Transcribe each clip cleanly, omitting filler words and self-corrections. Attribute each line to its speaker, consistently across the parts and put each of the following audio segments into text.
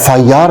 Speaker 1: FIR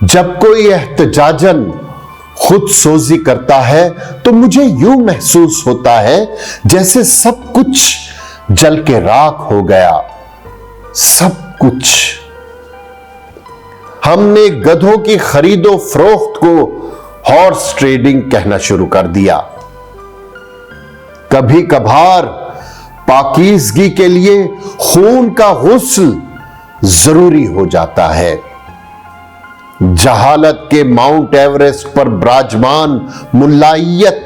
Speaker 1: जब कोई एहतजाजन खुद सोजी करता है तो मुझे यूं महसूस होता है जैसे सब कुछ जल के राख हो गया, सब कुछ। हमने गधों की खरीदो फरोख्त को हॉर्स ट्रेडिंग कहना शुरू कर दिया। कभी कभार पाकीज़गी के लिए खून का गुस्ल जरूरी हो जाता है। जहालत के माउंट एवरेस्ट पर विराजमान मुल्लाइयत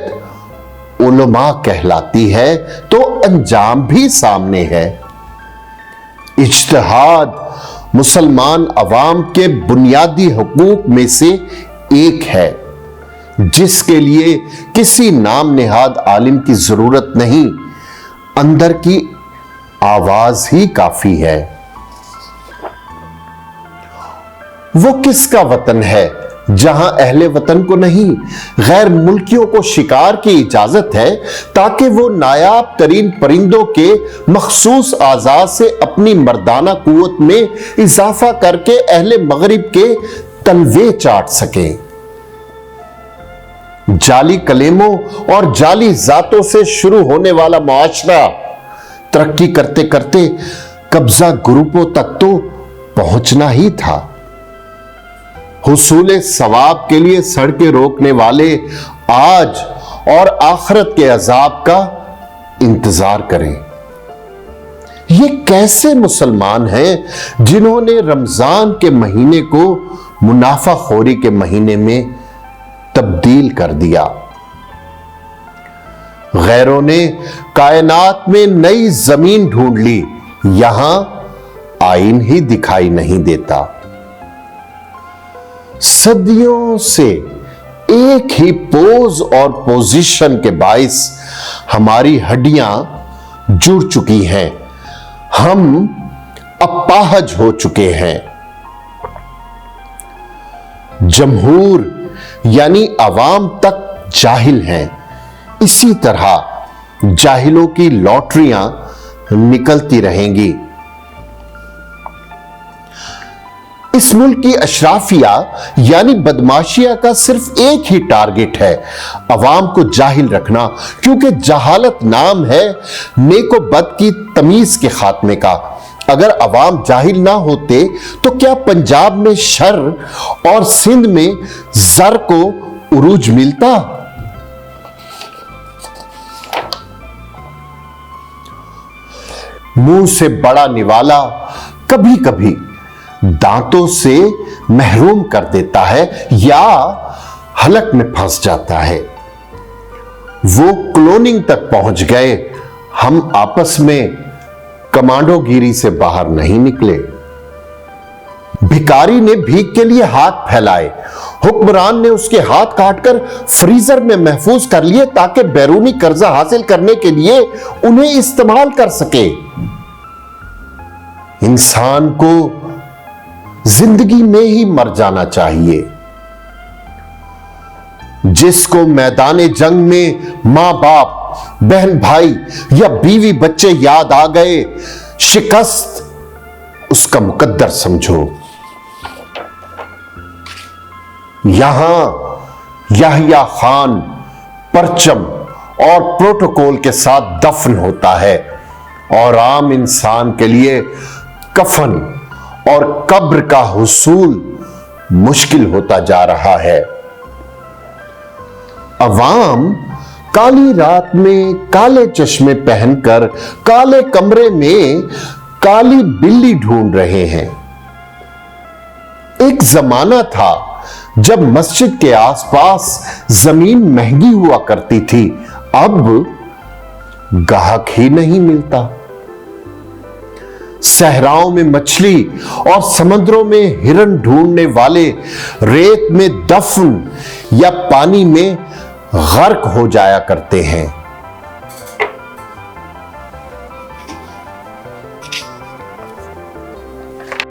Speaker 1: उलमा कहलाती है तो अंजाम भी सामने है। इज्तिहाद मुसलमान अवाम के बुनियादी हुकूक में से एक है, जिसके लिए किसी नाम नेहाद आलिम की जरूरत नहीं, अंदर की आवाज ही काफी है। वो किसका वतन है जहां अहले वतन को नहीं, गैर मुल्कियों को शिकार की इजाजत है, ताकि वो नायाब तरीन परिंदों के मखसूस आजाद से अपनी मर्दाना कुव्वत में इजाफा करके अहले मगरिब के तलवे चाट सकें। जाली कलेमों और जाली जातों से शुरू होने वाला मुआशरा तरक्की करते करते कब्जा ग्रुपों तक तो पहुंचना ही था। हुसूले सवाब के लिए सड़कें रोकने वाले आज और आखिरत के अजाब का इंतजार करें। ये कैसे मुसलमान हैं जिन्होंने रमजान के महीने को मुनाफाखोरी के महीने में तब्दील कर दिया। गैरों ने कायनात में नई जमीन ढूंढ ली, यहां आईन ही दिखाई नहीं देता। सदियों से एक ही पोज और पोजीशन के बाइस हमारी हड्डियां जुड़ चुकी हैं, हम अपाहज हो चुके हैं। जमहूर यानी अवाम तक जाहिल हैं। इसी तरह जाहिलों की लॉटरियां निकलती रहेंगी। इस मुल्क की अशराफिया यानी बदमाशिया का सिर्फ एक ही टारगेट है, अवाम को जाहिल रखना, क्योंकि जहालत नाम है नेको बद की तमीज के खात्मे का। अगर अवाम जाहिल ना होते तो क्या पंजाब में शर और सिंध में जर को उरूज मिलता? मुंह से बड़ा निवाला कभी कभी दांतों से महरूम कर देता है या हलक में फंस जाता है। वो क्लोनिंग तक पहुंच गए, हम आपस में कमांडोगिरी से बाहर नहीं निकले। भिखारी ने भीख के लिए हाथ फैलाए, हुक्मरान ने उसके हाथ काटकर फ्रीजर में महफूज कर लिए ताकि बैरूनी कर्जा हासिल करने के लिए उन्हें इस्तेमाल कर सके। इंसान को जिंदगी में ही मर जाना चाहिए। जिसको मैदाने जंग में मां बाप, बहन भाई या बीवी बच्चे याद आ गए, शिकस्त उसका मुकद्दर समझो। यहां याहिया खान परचम और प्रोटोकॉल के साथ दफन होता है और आम इंसान के लिए कफन और कब्र का हुसूल मुश्किल होता जा रहा है। अवाम काली रात में काले चश्मे पहनकर काले कमरे में काली बिल्ली ढूंढ रहे हैं। एक जमाना था जब मस्जिद के आसपास जमीन महंगी हुआ करती थी, अब गाहक ही नहीं मिलता। सहराओं में मछली और समुद्रों में हिरन ढूंढने वाले रेत में दफन या पानी में गर्क हो जाया करते हैं।